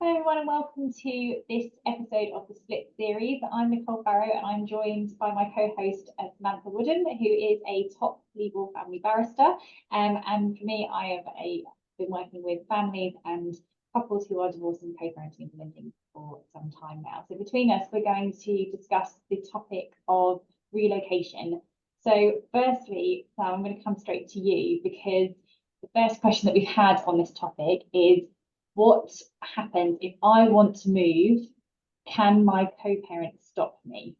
Hello everyone and welcome to this episode of the Split series. I'm Nichole Farrow and I'm joined by my co-host Samantha Woodham, who is a top legal family barrister. And for me, I have been working with families and couples who are divorced and co-parenting and living for some time now. So between us, we're going to discuss the topic of relocation. So firstly, Sam, I'm going to come straight to you because the first question that we've had on this topic is, what happens if I want to move? Can my co-parent stop me?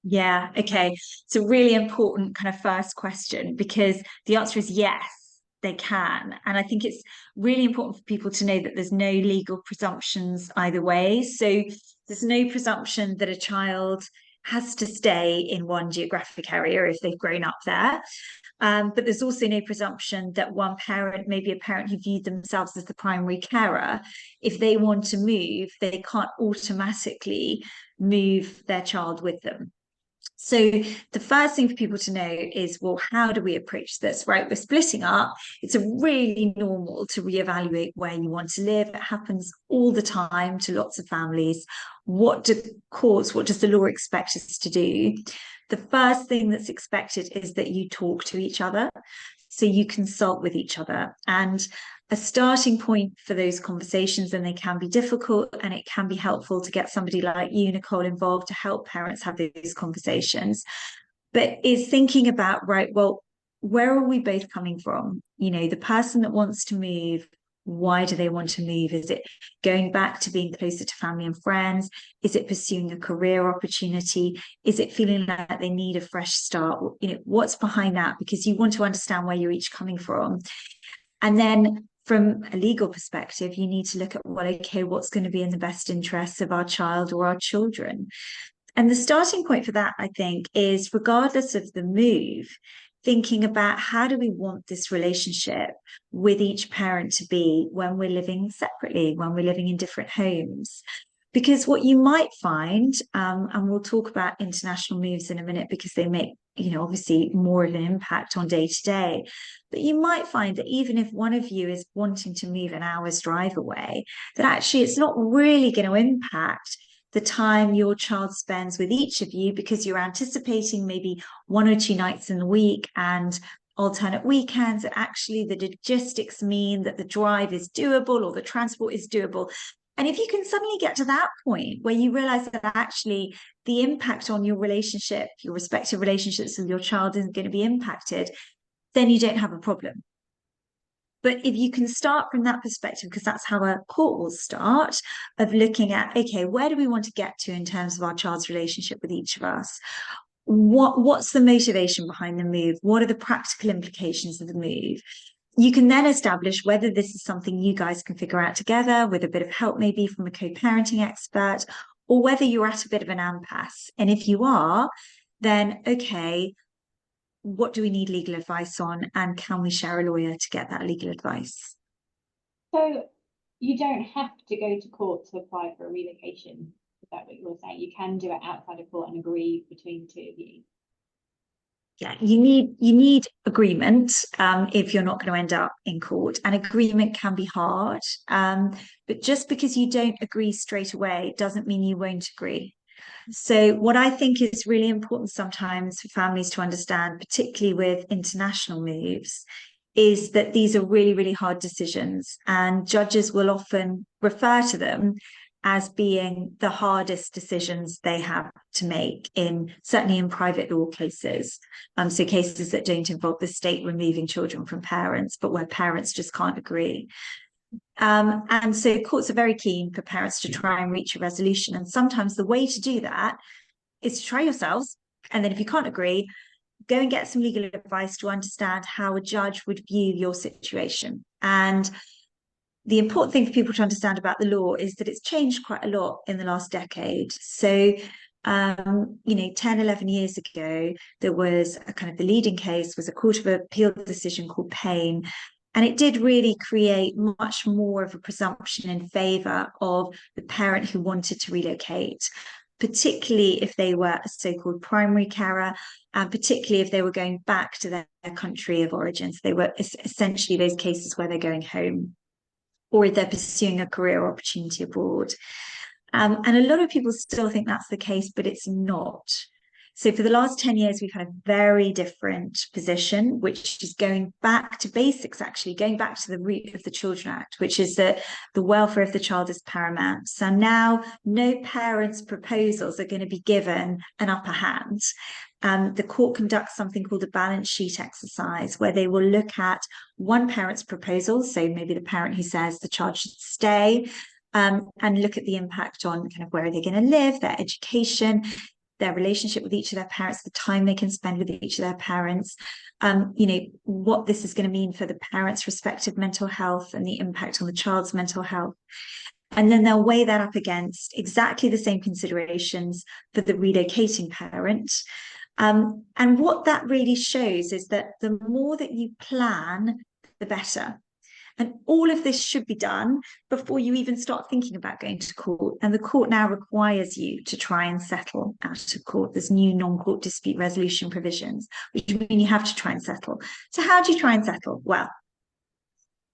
Yeah, okay. It's a really important kind of first question because the answer is yes, they can. And I think it's really important for people to know that there's no legal presumptions either way. So there's no presumption that a child has to stay in one geographic area if they've grown up there. But there's also no presumption that one parent, maybe a parent who viewed themselves as the primary carer, if they want to move, they can't automatically move their child with them. So the first thing for people to know is, well, how do we approach this, right? We're splitting up. It's a really normal to reevaluate where you want to live. It happens all the time to lots of families. What does the law expect us to do? The first thing that's expected is that you talk to each other. So you consult with each other. And a starting point for those conversations, and they can be difficult, and it can be helpful to get somebody like you, Nichole, involved to help parents have those conversations, but is thinking about, right, well, where are we both coming from? You know, the person that wants to move, why do they want to move? Is it going back to being closer to family and friends? Is it pursuing a career opportunity? Is it feeling like they need a fresh start? You know, what's behind that? Because you want to understand where you're each coming from. And then from a legal perspective, you need to look at, well, okay, what's going to be in the best interests of our child or our children? And the starting point for that, I think, is regardless of the move, thinking about how do we want this relationship with each parent to be when we're living separately, when we're living in different homes. Because what you might find, and we'll talk about international moves in a minute because they make, obviously more of an impact on day to day. But you might find that even if one of you is wanting to move an hour's drive away, that actually it's not really going to impact the time your child spends with each of you, because you're anticipating maybe 1 or 2 nights in the week and alternate weekends. And actually the logistics mean that the drive is doable or the transport is doable. And if you can suddenly get to that point where you realize that actually the impact on your relationship, your respective relationships with your child isn't going to be impacted, then you don't have a problem. But if you can start from that perspective, because that's how a court will start, of looking at, okay, where do we want to get to in terms of our child's relationship with each of us? What's the motivation behind the move? What are the practical implications of the move? You can then establish whether this is something you guys can figure out together with a bit of help, maybe from a co-parenting expert, or whether you're at a bit of an impasse. And if you are, then okay, what do we need legal advice on, and can we share a lawyer to get that legal advice? So you don't have to go to court to apply for a relocation. Is that what you're saying? You can do it outside of court and agree between the two of you. Yeah, you need agreement if you're not going to end up in court, and agreement can be hard. But just because you don't agree straight away doesn't mean you won't agree. So what I think is really important sometimes for families to understand, particularly with international moves, is that these are really, really hard decisions, and judges will often refer to them as being the hardest decisions they have to make, certainly in private law cases. So cases that don't involve the state removing children from parents, but where parents just can't agree. And so courts are very keen for parents to try and reach a resolution. And sometimes the way to do that is to try yourselves. And then if you can't agree, go and get some legal advice to understand how a judge would view your situation. And the important thing for people to understand about the law is that it's changed quite a lot in the last decade. So 10, 11 years ago, there was a kind of, the leading case was a Court of Appeal decision called Payne. And it did really create much more of a presumption in favour of the parent who wanted to relocate, particularly if they were a so-called primary carer, and particularly if they were going back to their country of origin. So they were essentially those cases where they're going home. or if they're pursuing a career opportunity abroad. And a lot of people still think that's the case, but it's not. So for the last 10 years, we've had a very different position, which is going back to basics, actually, going back to the root of the Children Act, which is that the welfare of the child is paramount. So now no parents' proposals are going to be given an upper hand. The court conducts something called a balance sheet exercise, where they will look at one parent's proposal, so maybe the parent who says the child should stay, and look at the impact on kind of where are they going to live, their education, their relationship with each of their parents, the time they can spend with each of their parents, what this is going to mean for the parents' respective mental health and the impact on the child's mental health. And then they'll weigh that up against exactly the same considerations for the relocating parent. And what that really shows is that the more that you plan, the better. And all of this should be done before you even start thinking about going to court. And the court now requires you to try and settle out of court. There's new non-court dispute resolution provisions, which mean you have to try and settle. So how do you try and settle? Well,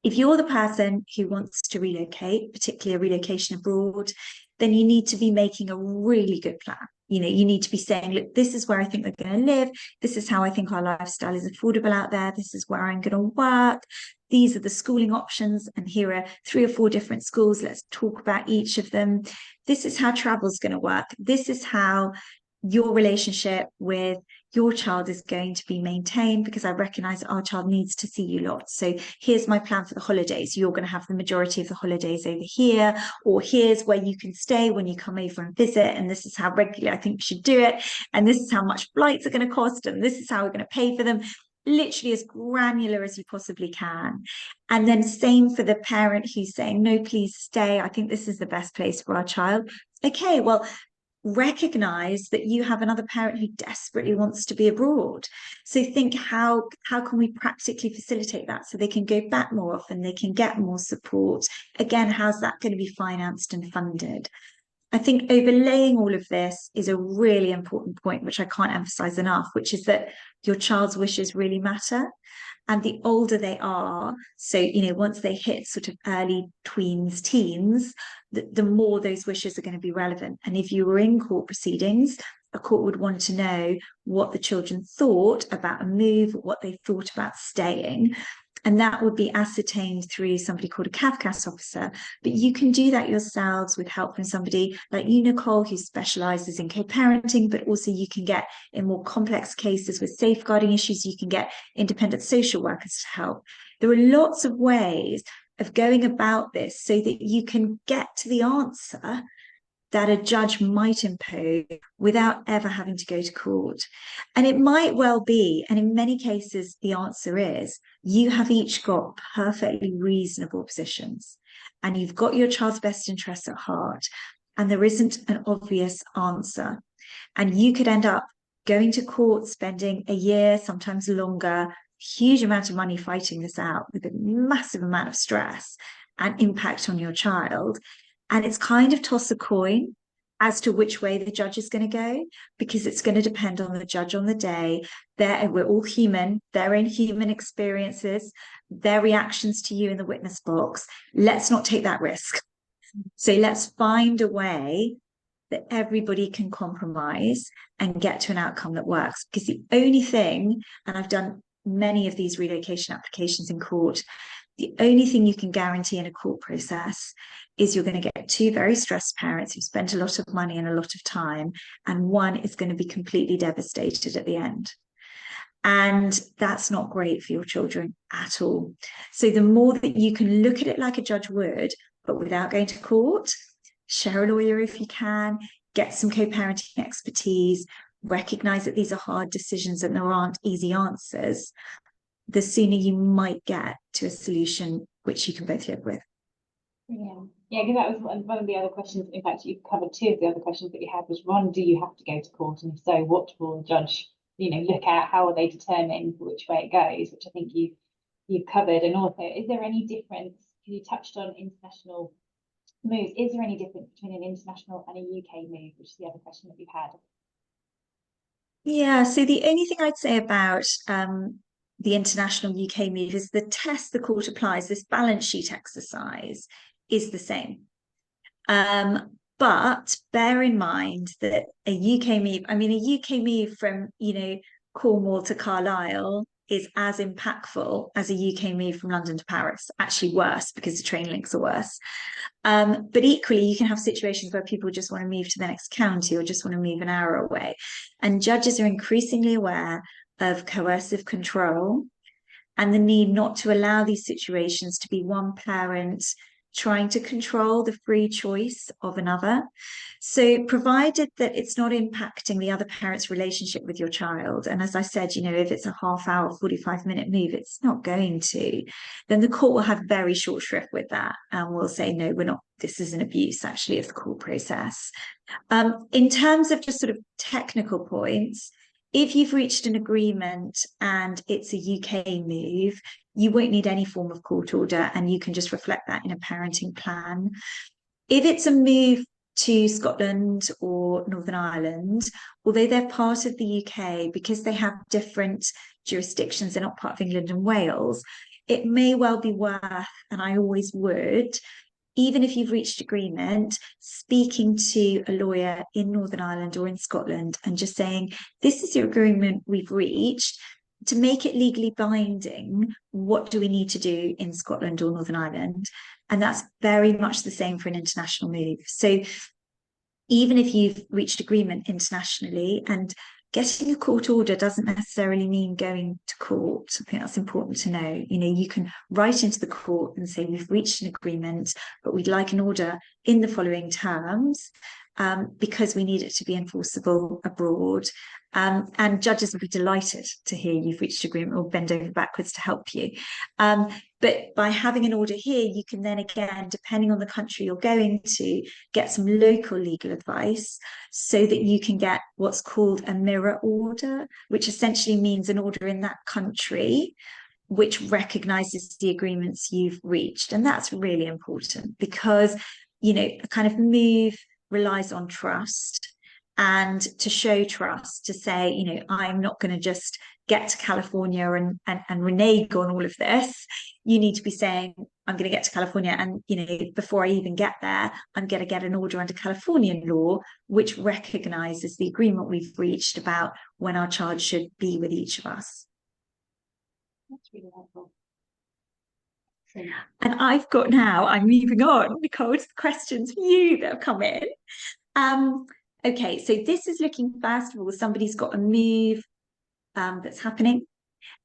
if you're the person who wants to relocate, particularly a relocation abroad, then you need to be making a really good plan. You need to be saying, look, this is where I think we're going to live. This is how I think our lifestyle is affordable out there. This is where I'm going to work. These are the schooling options. And here are 3 or 4 different schools. Let's talk about each of them. This is how travel's going to work. This is how your relationship with your child is going to be maintained, because I recognize that our child needs to see you lots. So here's my plan for the holidays. You're going to have the majority of the holidays over here, or here's where you can stay when you come over and visit. And this is how regularly I think we should do it. And this is how much flights are going to cost. And this is how we're going to pay for them. Literally as granular as you possibly can. And then same for the parent who's saying, no, please stay. I think this is the best place for our child. Okay, well, recognize that you have another parent who desperately wants to be abroad. So think, how can we practically facilitate that so they can go back more often, they can get more support? Again, how's that going to be financed and funded? I think overlaying all of this is a really important point, which I can't emphasize enough, which is that your child's wishes really matter. And the older they are, so, once they hit sort of early tweens, teens, the more those wishes are going to be relevant. And if you were in court proceedings, a court would want to know what the children thought about a move, what they thought about staying. And that would be ascertained through somebody called a CAFCAS officer. But you can do that yourselves with help from somebody like you, Nichole, who specialises in co-parenting, but also you can get, in more complex cases with safeguarding issues, you can get independent social workers to help. There are lots of ways of going about this so that you can get to the answer that a judge might impose without ever having to go to court. And it might well be, and in many cases, the answer is, you have each got perfectly reasonable positions, and you've got your child's best interests at heart, and there isn't an obvious answer. And you could end up going to court, spending a year, sometimes longer, huge amount of money fighting this out with a massive amount of stress and impact on your child. And it's kind of toss a coin as to which way the judge is going to go, because it's going to depend on the judge on the day. We're all human, their own human experiences, their reactions to you in the witness box. Let's not take that risk. So let's find a way that everybody can compromise and get to an outcome that works. Because the only thing, and I've done many of these relocation applications in court, the only thing you can guarantee in a court process is you're going to get 2 very stressed parents who spent a lot of money and a lot of time, and one is going to be completely devastated at the end. And that's not great for your children at all. So the more that you can look at it like a judge would, but without going to court, share a lawyer if you can, get some co-parenting expertise, recognize that these are hard decisions and there aren't easy answers, the sooner you might get to a solution which you can both live with. Yeah, because that was one of the other questions. In fact, you covered 2 of the other questions that you had. Was one, do you have to go to court, and if so, what will the judge, look at? How will they determine which way it goes? Which I think you've covered. And also, is there any difference? You touched on international moves. Is there any difference between an international and a UK move? Which is the other question that we've had. Yeah, so the only thing I'd say about the international UK move is the test the court applies, this balance sheet exercise, is the same. But bear in mind that a UK move, I mean, a UK move from, Cornwall to Carlisle is as impactful as a UK move from London to Paris, actually worse because the train links are worse. But equally, you can have situations where people just want to move to the next county or just want to move an hour away. And judges are increasingly aware of coercive control and the need not to allow these situations to be one parent trying to control the free choice of another. So provided that it's not impacting the other parent's relationship with your child, and as I said, if it's a half-hour, 45-minute move, it's not going to, then the court will have very short shrift with that and will say, no, we're not, this is an abuse actually of the court process. In terms of just sort of technical points, if you've reached an agreement and it's a UK move, you won't need any form of court order and you can just reflect that in a parenting plan. If it's a move to Scotland or Northern Ireland, although they're part of the UK, because they have different jurisdictions, they're not part of England and Wales, it may well be worth, and I always would, even if you've reached agreement, speaking to a lawyer in Northern Ireland or in Scotland and just saying, this is your agreement we've reached. To make it legally binding, what do we need to do in Scotland or Northern Ireland? And that's very much the same for an international move. So even if you've reached agreement internationally, and getting a court order doesn't necessarily mean going to court. I think that's important to know. You can write into the court and say, we've reached an agreement, but we'd like an order in the following terms, because we need it to be enforceable abroad. And judges will be delighted to hear you've reached agreement or bend over backwards to help you. But by having an order here, you can then, again, depending on the country you're going to, get some local legal advice so that you can get what's called a mirror order, which essentially means an order in that country which recognises the agreements you've reached. And that's really important because, a kind of move relies on trust. And to show trust, to say, I'm not going to just get to California and renege on all of this. You need to be saying, I'm going to get to California and, before I even get there, I'm going to get an order under Californian law, which recognises the agreement we've reached about when our child should be with each of us. That's really helpful. And I'm moving on, Nichole, to the questions for you that have come in. Okay, so this is looking, first of all, somebody's got a move that's happening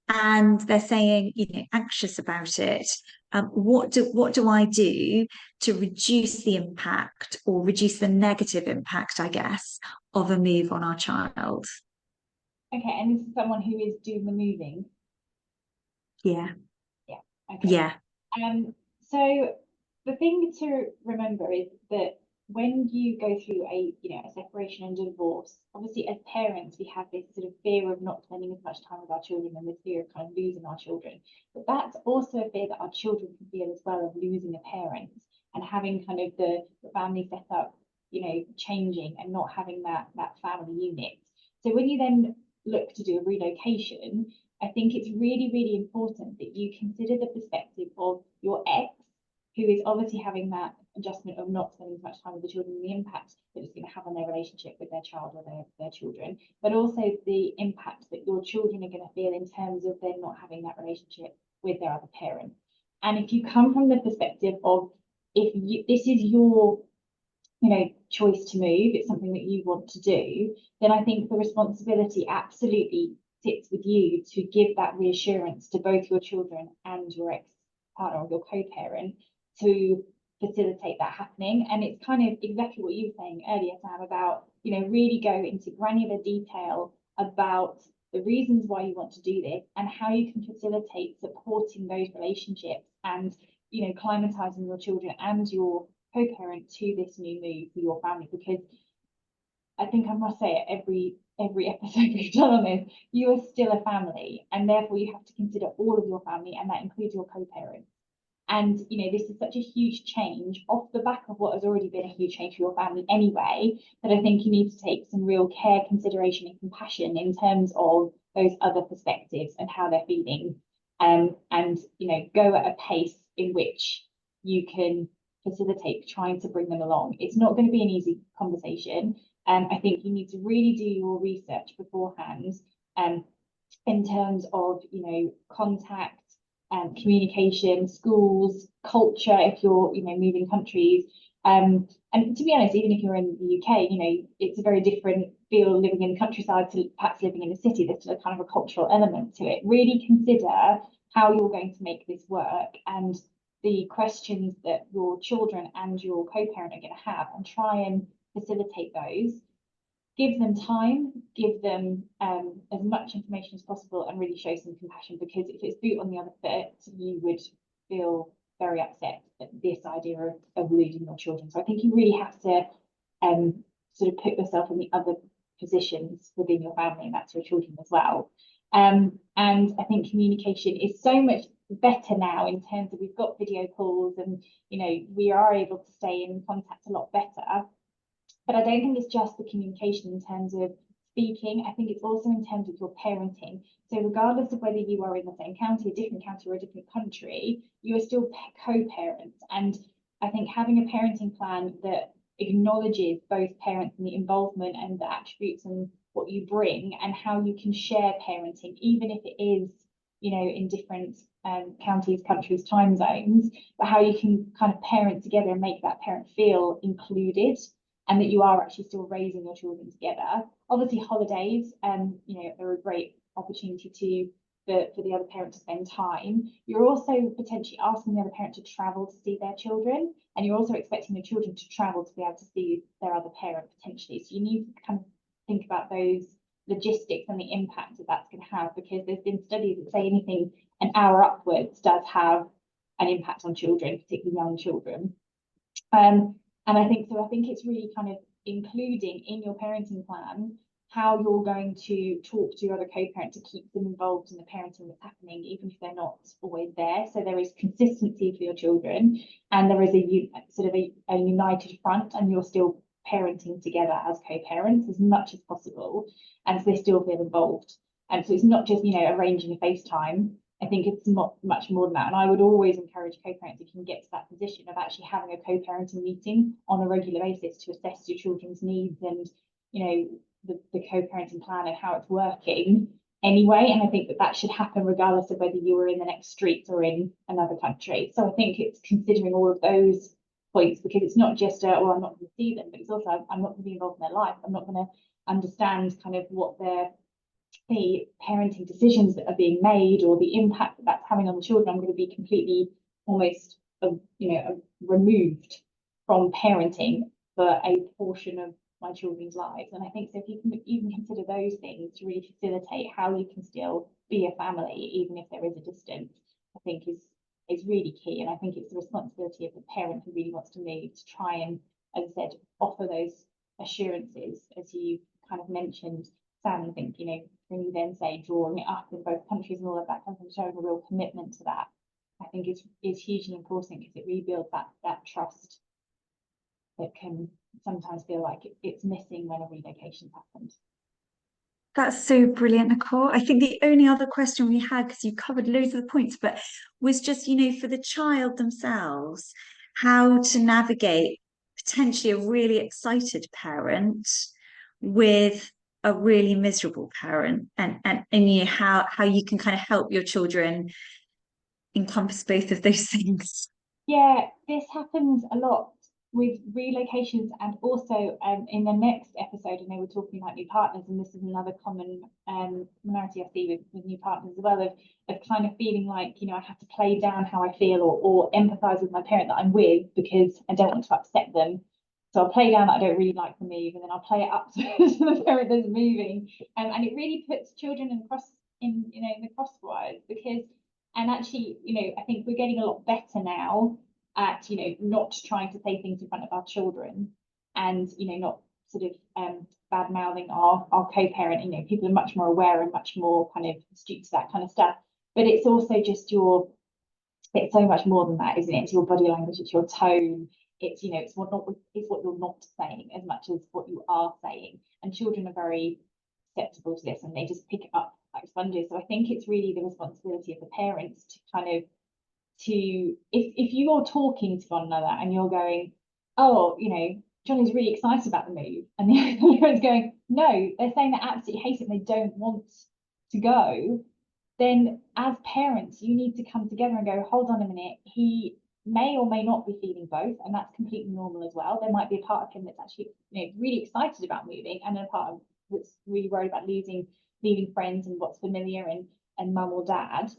and they're saying, anxious about it. What do I do to reduce the impact or reduce the negative impact, I guess, of a move on our child? Okay, and this is someone who is doing the moving? Yeah. Yeah. Okay. Yeah. So the thing to remember is that when you go through a separation and divorce, obviously as parents we have this sort of fear of not spending as much time with our children and this fear of kind of losing our children. But that's also a fear that our children can feel as well of losing a parent and having kind of the family set up, changing and not having that family unit. So when you then look to do a relocation, I think it's really, really important that you consider the perspective of your ex, who is obviously having that adjustment of not spending as much time with the children and the impact that it's going to have on their relationship with their child or their children, but also the impact that your children are going to feel in terms of them not having that relationship with their other parent. And if you come from the perspective of this is your choice to move, it's something that you want to do, then I think the responsibility absolutely sits with you to give that reassurance to both your children and your ex-partner or your co-parent to facilitate that happening. And it's kind of exactly what you were saying earlier, Sam, about really go into granular detail about the reasons why you want to do this and how you can facilitate supporting those relationships and climatizing your children and your co-parent to this new move for your family. Because I think I must say it every episode we've done on this, you are still a family and therefore you have to consider all of your family, and that includes your co-parents. And this is such a huge change off the back of what has already been a huge change for your family anyway, that I think you need to take some real care, consideration and compassion in terms of those other perspectives and how they're feeling, and go at a pace in which you can facilitate trying to bring them along. It's not going to be an easy conversation. I think you need to really do your research beforehand, in terms of contact, communication, schools, culture, if you're moving countries. And to be honest, even if you're in the UK, it's a very different feel living in the countryside to perhaps living in the city. There's still a kind of a cultural element to it. Really consider how you're going to make this work and the questions that your children and your co-parent are going to have, and try and facilitate those. Give them time, give them as much information as possible, and really show some compassion, because if it's boot on the other foot, you would feel very upset at this idea of losing your children. So I think you really have to sort of put yourself in the other positions within your family, and that's your children as well. And I think communication is so much better now in terms of we've got video calls, and we are able to stay in contact a lot better. But I don't think it's just the communication in terms of speaking. I think it's also in terms of your parenting. So regardless of whether you are in the same county, a different county, or a different country, you are still co-parents. And I think having a parenting plan that acknowledges both parents and the involvement and the attributes and what you bring, and how you can share parenting, even if it is, in different counties, countries, time zones, but how you can kind of parent together and make that parent feel included, and that you are actually still raising your children together. Obviously, holidays, are a great opportunity for the other parent to spend time. You're also potentially asking the other parent to travel to see their children, and you're also expecting the children to travel to be able to see their other parent potentially. So you need to kind of think about those logistics and the impact that that's going to have, because there's been studies that say anything an hour upwards does have an impact on children, particularly young children. And I think it's really kind of including in your parenting plan how you're going to talk to your other co-parent to keep them involved in the parenting that's happening, even if they're not always there. So there is consistency for your children, and there is a united front, and you're still parenting together as co-parents as much as possible, and so they still feel involved. And so it's not just arranging a FaceTime. I think it's much more than that. And I would always encourage co-parents, if you can get to that position, of actually having a co-parenting meeting on a regular basis to assess your children's needs and, the co-parenting plan and how it's working anyway. And I think that should happen regardless of whether you were in the next street or in another country. So I think it's considering all of those points, because it's not just, I'm not going to see them, but it's also, I'm not going to be involved in their life. I'm not going to understand kind of what the parenting decisions that are being made, or the impact that that's having on the children. I'm going to be completely almost removed from parenting for a portion of my children's lives. And I think so if you can even consider those things to really facilitate how you can still be a family even if there is a distance, I think is really key. And I think it's the responsibility of the parent who really wants to move to try and, as I said, offer those assurances, as you kind of mentioned, Sam. I think when you then say drawing it up in both countries and all of that kind of showing a real commitment to that, I think is hugely important, because it rebuilds that trust that can sometimes feel like it's missing when a relocation's happened. That's so brilliant, Nichole. I think the only other question we had, because you covered loads of the points, but was just, for the child themselves, how to navigate potentially a really excited parent with a really miserable parent, and how you can kind of help your children encompass both of those things. Yeah, this happens a lot with relocations, and also in the next episode, and they were talking about new partners, and this is another common minority I see with new partners as well, of kind of feeling like I have to play down how I feel, or empathize with my parent that I'm with, because I don't want to upset them. So I'll play down that I don't really like the move, and then I'll play it up to the parent that's moving, and it really puts children in the crosswires, because. And actually, I think we're getting a lot better now at, not trying to say things in front of our children, and, not sort of bad mouthing our co-parent. People are much more aware and much more kind of astute to that kind of stuff. But it's also just it's so much more than that, isn't it? It's your body language, it's your tone, it's, it's what you're not saying as much as what you are saying. And children are very susceptible to this, and they just pick it up like sponges. So I think it's really the responsibility of the parents to kind of if you're talking to one another and you're going, oh, you know, Johnny's really excited about the move, and the other one's going, no, they're saying they absolutely hate it and they don't want to go, then as parents, you need to come together and go, hold on a minute, he may or may not be feeling both, and that's completely normal as well. There might be a part of him that's actually, you know, really excited about moving, and a part of that's really worried about leaving friends and what's familiar and mum or dad.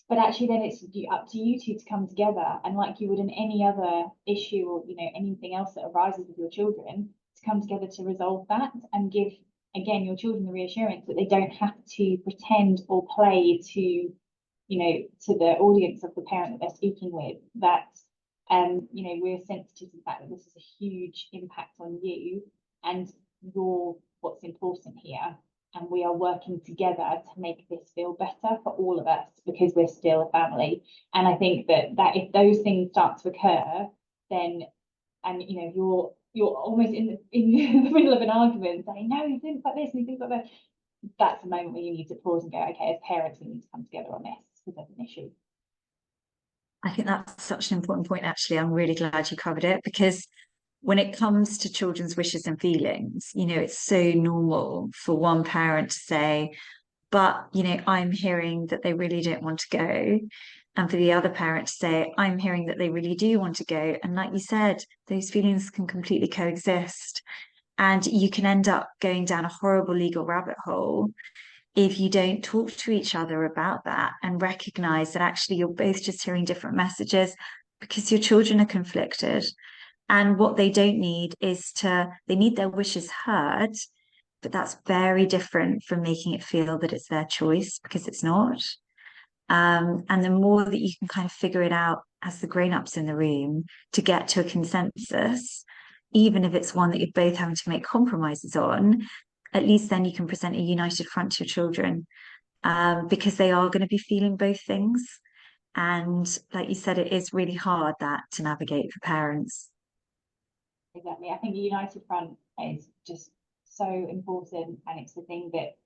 But actually then it's up to you two to come together, and like you would in any other issue or, you know, anything else that arises with your children, to come together to resolve that and give, again, your children the reassurance that they don't have to pretend or play to, you know, to the audience of the parent that they're speaking with, that you know, we're sensitive to the fact that this is a huge impact on you and you're what's important here, and we are working together to make this feel better for all of us because we're still a family. And I think that if those things start to occur, then, and you know, you're almost in the middle of an argument saying, no, he thinks like this and he thinks like that. That's the moment where you need to pause and go, okay, as parents, we need to come together on this because there's an issue. I think that's such an important point, actually. I'm really glad you covered it, because when it comes to children's wishes and feelings, you know, it's so normal for one parent to say, but, you know, I'm hearing that they really don't want to go. And for the other parent to say, I'm hearing that they really do want to go. And like you said, those feelings can completely coexist. And you can end up going down a horrible legal rabbit hole if you don't talk to each other about that and recognize that actually you're both just hearing different messages because your children are conflicted. And what they don't need is they need their wishes heard, but that's very different from making it feel that it's their choice, because it's not. And the more that you can kind of figure it out as the grown-ups in the room to get to a consensus, even if it's one that you're both having to make compromises on, at least then you can present a united front to your children, because they are going to be feeling both things. And like you said, it is really hard that to navigate for parents. Exactly. I think a united front is just so important, and it's the thing that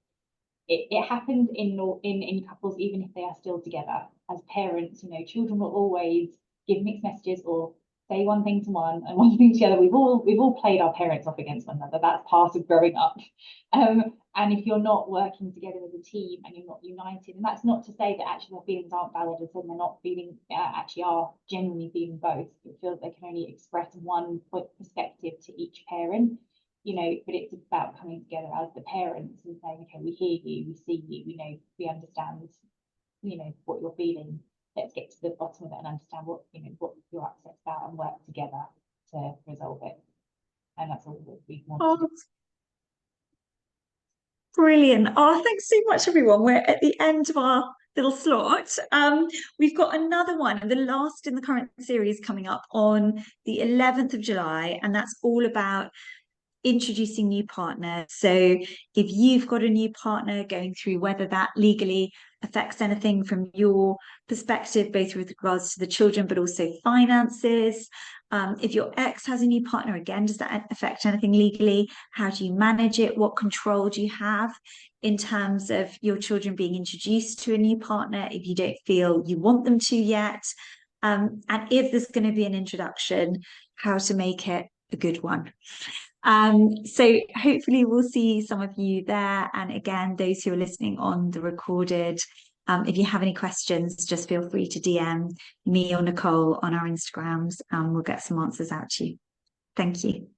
it happens in couples even if they are still together. As parents, you know, children will always give mixed messages or say one thing to one and one thing to the other. We've all played our parents off against one another. That's part of growing up. And if you're not working together as a team and you're not united, and that's not to say that actually their feelings aren't valid, and so they're not feeling actually are genuinely feeling both. It feels they can only express one perspective to each parent, you know, but it's about coming together as the parents and saying, okay, we hear you, we see you, we know, we understand, you know, what you're feeling. Let's get to the bottom of it and understand what, you know, what you're upset about and work together to resolve it. And that's all that we want to do. Brilliant. Oh, thanks so much, everyone. We're at the end of our little slot. We've got another one, the last in the current series, coming up on the 11th of July, and that's all about introducing new partners. So if you've got a new partner, going through whether that legally affects anything from your perspective, both with regards to the children, but also finances. If your ex has a new partner, again, does that affect anything legally? How do you manage it? What control do you have in terms of your children being introduced to a new partner if you don't feel you want them to yet? And if there's going to be an introduction, how to make it a good one. So hopefully we'll see some of you there. And again, those who are listening on the recorded, if you have any questions, just feel free to DM me or Nichole on our Instagrams, and we'll get some answers out to you. Thank you.